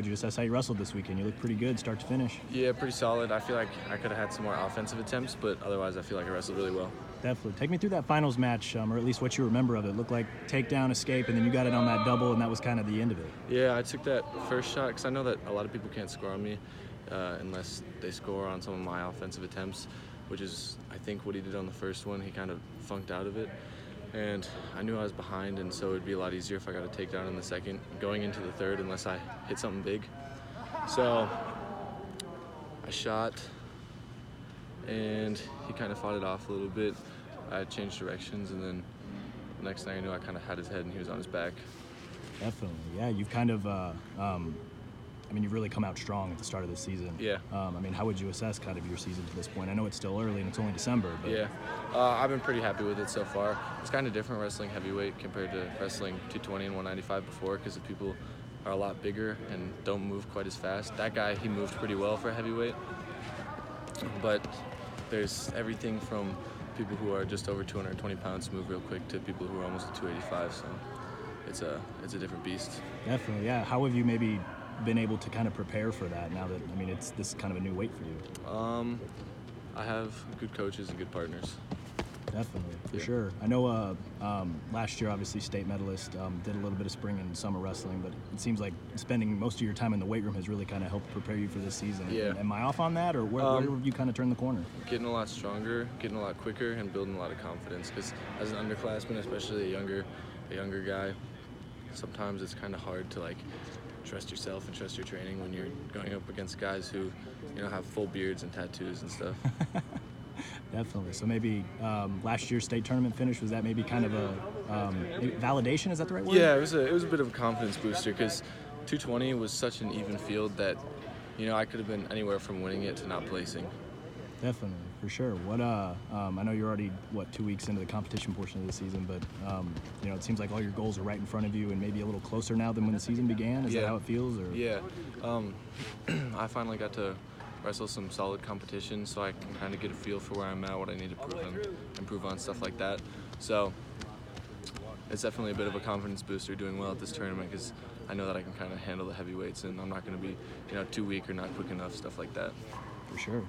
Would you assess how you wrestled this weekend? You look pretty good, start to finish. Yeah, pretty solid. I feel like I could have had some more offensive attempts, but otherwise I feel like I wrestled really well. Definitely. Take me through that finals match, or at least what you remember of it. It looked like takedown, escape, and then you got it on that double, and that was kind of the end of it. Yeah, I took that first shot because I know that a lot of people can't score on me unless they score on some of my offensive attempts, which is, I think, what he did on the first one. He kind of funked out of it. And I knew I was behind, and so it'd be a lot easier if I got a takedown in the second, going into the third, unless I hit something big. So I shot, and he kind of fought it off a little bit. I changed directions, and then the next thing I knew, I kind of had his head, and he was on his back. Definitely, yeah. You've kind of, you've really come out strong at the start of this season. Yeah. How would you assess kind of your season to this point? I know it's still early and it's only December, but yeah, I've been pretty happy with it so far. It's kind of different wrestling heavyweight compared to wrestling 220 and 195 before, because the people are a lot bigger and don't move quite as fast. That guy, he moved pretty well for heavyweight, but there's everything from people who are just over 220 pounds move real quick to people who are almost 285. So it's a different beast. Definitely, yeah. How have you maybe been able to kind of prepare for that now that, it's this kind of a new weight for you? I have good coaches and good partners. Definitely, for sure. I know last year, obviously, state medalist, did a little bit of spring and summer wrestling, but it seems like spending most of your time in the weight room has really kind of helped prepare you for this season. Yeah. Am I off on that, or where have you kind of turned the corner? Getting a lot stronger, getting a lot quicker, and building a lot of confidence, because as an underclassman, especially a younger guy, sometimes it's kind of hard to trust yourself and trust your training when you're going up against guys who, have full beards and tattoos and stuff. Definitely. So maybe last year's state tournament finish, was that maybe kind of a maybe validation? Is that the right word? Yeah, it was a bit of a confidence booster, because 220 was such an even field that, I could have been anywhere from winning it to not placing. Definitely, for sure. What I know you're already 2 weeks into the competition portion of the season, but it seems like all your goals are right in front of you and maybe a little closer now than when the season began. Is that how it feels? Or? Yeah. I finally got to wrestle some solid competition, so I can kind of get a feel for where I'm at, what I need to improve on, stuff like that. So it's definitely a bit of a confidence booster doing well at this tournament, because I know that I can kind of handle the heavyweights, and I'm not going to be, too weak or not quick enough, stuff like that. For sure.